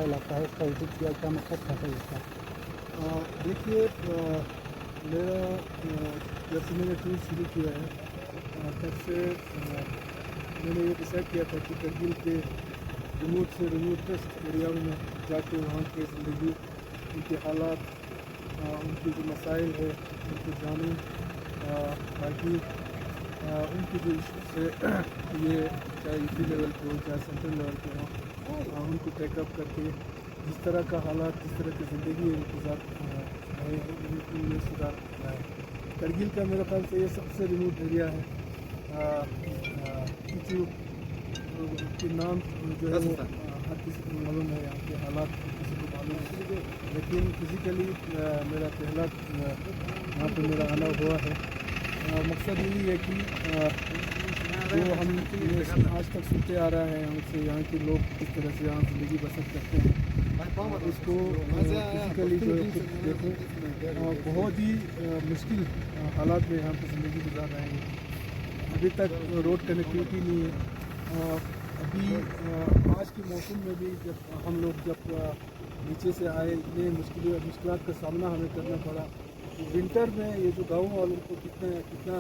इलाका है, इसका विजिट किया, क्या मकसद था सर इसका? देखिए, मेरा जब से मैंने टूर शुरू किया है तब से मैंने ये डिसाइड किया था कि करगिल के रिमोट से रिमोटेस्ट एरियाओं में जाके वहाँ की ज़िंदगी, उनके हालात, उनकी जो मसाइल है उनको जानूँ, ताकि उनकी जो इशूज़ है ये चाहे यूपी लेवल पे हो चाहे सेंट्रल लेवल पे हो, उनको टेकअप करके जिस तरह का हालात, जिस तरह की ज़िंदगी उनके साथ है उनकी सुधार लाए। करगिल का मेरे ख्याल से ये सबसे रिमोट एरिया है। के नाम जो है वो हर किसी को मालूम है, यहाँ के हालात किसी को मालूम है, लेकिन फिज़िकली मेरा पहला यहाँ पे मेरा आना हुआ है। मकसद यही है कि जो हम आज तक सुनते आ रहा है हमसे, यहाँ के लोग किस तरह से यहाँ ज़िंदगी बसर करते हैं, उसको फिज़िकली जो है खुद देखूँ। बहुत ही मुश्किल हालात में यहाँ पर ज़िंदगी गुजार रहे हैं। अभी तक रोड कनेक्टिविटी नहीं है। अभी आज के मौसम में भी जब हम लोग नीचे से आए, इतने मुश्किलात का सामना हमें करना पड़ा। विंटर में ये जो गाँव वालों को कितना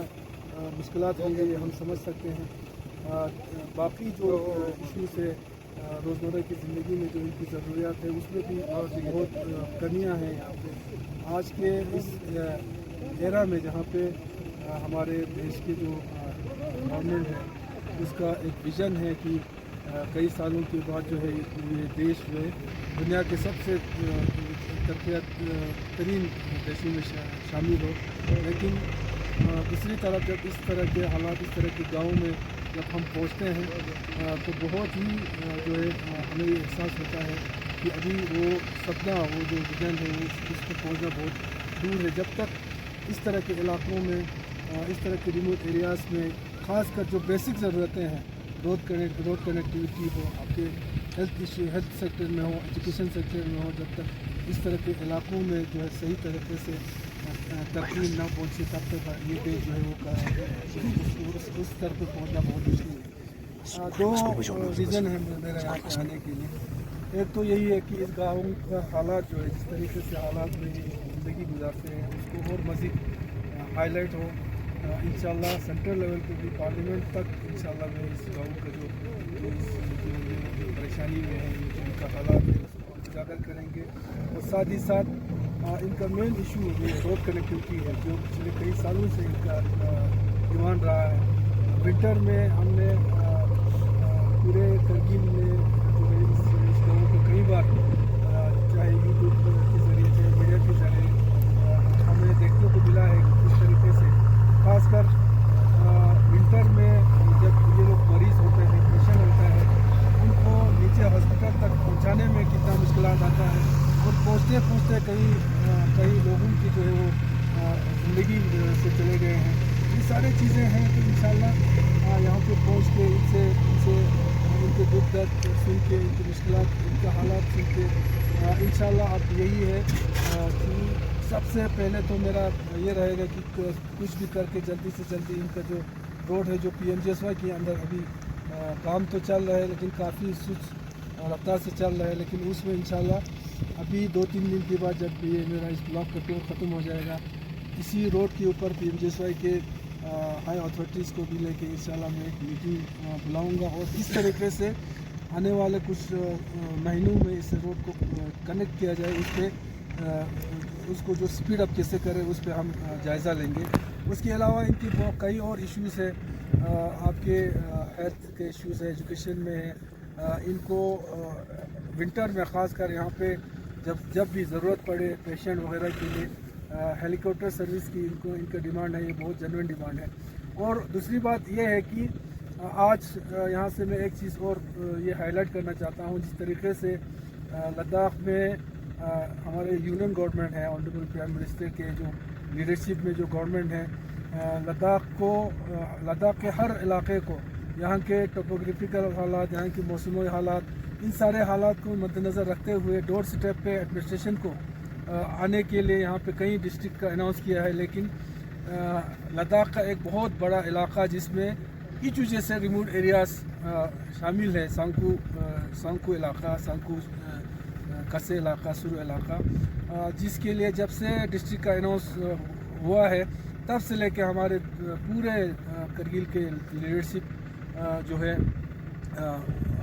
मुश्किलात होंगे ये हम समझ सकते हैं। बाकी जो इश्यूज़ है रोज़मर्रा की ज़िंदगी में जो इनकी ज़रूरियात है उसमें भी बहुत कमियां हैं यहाँ पे। आज के इस एरा में जहाँ पे हमारे देश के जो गवर्नमेंट है उसका एक विज़न है कि कई सालों के बाद जो है ये देश जो है दुनिया के सबसे तरीन देशों में शामिल हो। लेकिन दूसरी तरफ जब इस तरह के हालात, इस तरह के गाँव में जब हम पहुँचते हैं तो बहुत ही जो है हमें ये एहसास होता है कि अभी वो सपना, वो जो विज़न है वो उसको पहुँचना बहुत दूर है। जब तक इस तरह के इलाकों में, इस तरह के रिमोट एरियाज़ में ख़ासकर जो बेसिक ज़रूरतें हैं, रोड कनेक्टिविटी हो, आपके हेल्थ सेक्टर में हो, एजुकेशन सेक्टर में हो, जब तक इस तरह के इलाकों में जो है सही तरीके से तरक्की ना पहुँचे तब तक ये देश जो है वो उस स्तर पर पहुँचना बहुत मुश्किल है। दो रीज़न है मेरा यहाँ पे आने के लिए। एक तो यही है कि इस गाँव का हालात जो है, जिस तरीके से हालात में ज़िंदगी गुजारते हैं उसको और मज़ीद हाईलाइट हो। इंशाल्लाह सेंट्रल लेवल पे भी पार्लियामेंट तक इंशाल्लाह में इस गाँव का जो परेशानी में है, जिनका हालात है उसको उजागर करेंगे। और साथ ही साथ इनका मेन इशू रोड कनेक्टिविटी है, जो पिछले कई सालों से इनका डिमांड रहा है। विंटर में हमने पूरे करगिल में जो है इस गाँव को कई बार चाहे यूट्यूब के ज़रिए, चाहे मीडिया के ज़रिए हमें देखने को मिला है कि किस तरीके से खासकर विंटर में जब ये लोग मरीज़ होते हैं, पेशेंट होता है, उनको नीचे हॉस्पिटल तक पहुंचाने में कितना मुश्किलात आता है। और पहुंचते कई लोगों की जो है वो ज़िंदगी से चले गए हैं। ये सारी चीज़ें हैं कि इंशाल्लाह यहाँ पे पहुँच के इनसे इनके दुख दर्द सुन के, इनकी मुश्किलात, इनके हालात सुन के इंशाल्लाह अब यही है कि सबसे पहले तो मेरा ये रहेगा कि कुछ भी करके जल्दी से जल्दी इनका जो रोड है, जो PMGSY के अंदर अभी काम तो चल रहा है लेकिन काफ़ी सुस्त रफ्तार से चल रहा है, लेकिन उसमें इंशाल्लाह अभी 2-3 दिन के बाद जब ये मेरा इस ब्लॉक का टूर ख़त्म हो जाएगा, इसी रोड के ऊपर PMGSY के हाई अथॉरिटीज़ को भी लेके इंशाल्लाह मैं एक मीटिंग बुलाऊँगा और इस तरीके से आने वाले कुछ महीनों में इस रोड को कनेक्ट किया जाए, उसको जो स्पीड अप कैसे करें उस पर हम जायज़ा लेंगे। उसके अलावा इनकी कई और इश्यूज़ है, आपके हेल्थ के इश्यूज़ है, एजुकेशन में है। इनको विंटर में ख़ास कर यहाँ पे जब भी ज़रूरत पड़े पेशेंट वगैरह के लिए हेलीकॉप्टर सर्विस की इनका डिमांड है, ये बहुत जेन्युइन डिमांड है। और दूसरी बात ये है कि आज यहाँ से मैं एक चीज़ और ये हाईलाइट करना चाहता हूँ, जिस तरीके से लद्दाख में हमारे यूनियन गवर्नमेंट है, ऑनरेबल प्राइम मिनिस्टर के जो लीडरशिप में जो गवर्नमेंट है, लद्दाख के हर इलाके को, यहाँ के टोपोग्राफिकल हालात, यहाँ की मौसमी हालात, इन सारे हालात को मद्देनज़र रखते हुए डोर स्टेप पे एडमिनिस्ट्रेशन को आने के लिए यहाँ पे कई डिस्ट्रिक्ट का अनाउंस किया है। लेकिन लद्दाख का एक बहुत बड़ा इलाका जिसमें इचू जैसे रिमोट एरियाज़ शामिल है, सांकू इलाका, सांकू कसे इलाका, सुरु इलाका, जिसके लिए जब से डिस्ट्रिक्ट का अनाउंस हुआ है तब से लेकर हमारे पूरे करगिल के लीडरशिप जो है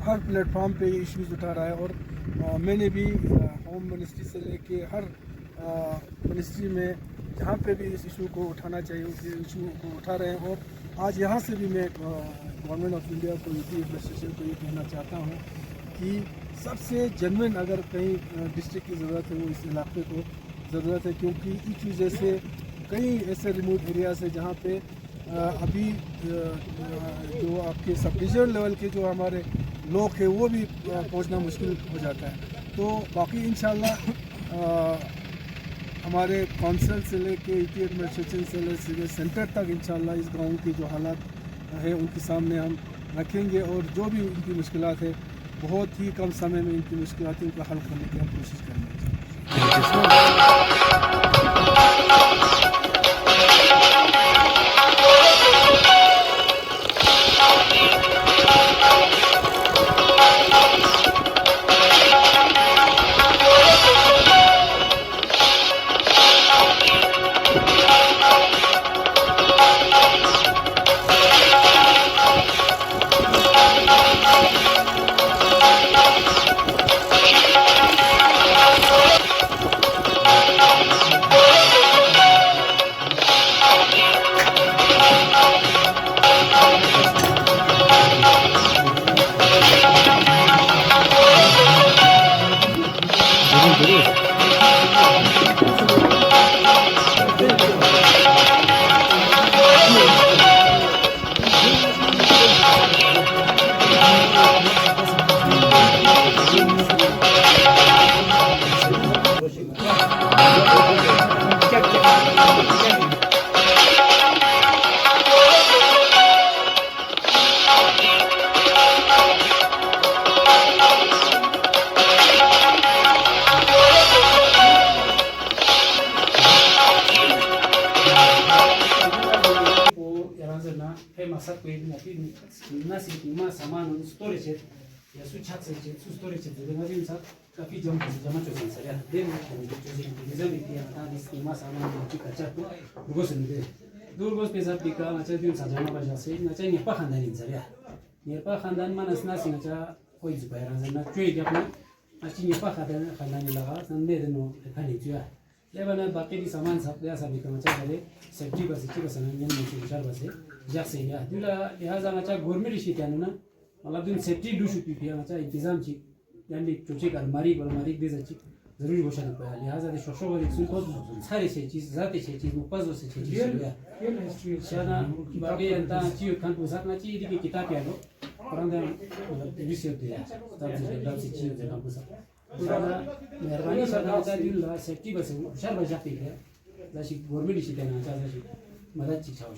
हर प्लेटफॉर्म पे ये इश्यूज़ उठा रहा है। और मैंने भी होम मिनिस्ट्री से लेके हर मिनिस्ट्री में जहाँ पे भी इस इशू को उठाना चाहिए उस इशू को उठा रहे हैं। और आज यहाँ से भी मैं गवर्नमेंट ऑफ इंडिया को, यूपी एडमिनिस्ट्रेशन को ये कहना चाहता हूँ कि सबसे जेन्युइन अगर कहीं डिस्ट्रिक्ट की ज़रूरत है वो इस इलाके को ज़रूरत है, क्योंकि इस वजह से कई ऐसे रिमोट एरियाज़ है जहाँ पे अभी जो आपके सब डिवीजन लेवल के जो हमारे लोग हैं वो भी पहुँचना मुश्किल हो जाता है। तो बाकी इंशाल्लाह हमारे काउंसिल से लेके यूपी एडमिनिस्ट्रेशन से लेके सेंटर तक इंशाल्लाह इस गाँव की जो हालात है उनके सामने हम रखेंगे, और जो भी उनकी मुश्किलात है बहुत ही कम समय में इनकी मुश्किलात उनका हल करने की हम कोशिश करेंगे। masak ko yedin api nasi ma saman storage ya su chat se su storage de na din sak kafi jam jama cho san saria den cho sin nizam dia ta dis ma saman ki ka chat gos ne durgos pe zat dika na chat din sa jama ba jase na chat ne pa khandan in saria ne pa khandan man asna sin cha koi zbairan na choi gap na achi ne pa khandan laga san de no khani chua लेबना बाकी भी सामान सब या सभी का मचा करे safety बस अच्छी बस ना यन मुझे विचार बस है जैसे या दूला यहाँ जाना चाह गवर्नमेंट इसी क्या ना मतलब दिन सेफ्टी डूशु पी पिया मचा इंतजाम ची यानी चोचे का अलमारी दे जाची जरूरी बोशा नहीं पाया लिहाजा दे शोशो वाली सुन तो सारे से चीज जाते से चीज मुपाजो से चीज या शाना बाकी अंता चीज खान पुजाक ना चीज की किताब या लो परंतु विषय दे तब से चीज दे खान पुजाक मेहरबानी सादा दिल ला सेफ्टी बस हुशार बजाती है जैसे गवर्नमेंट इसी देना चाहता है मदद चिक छाव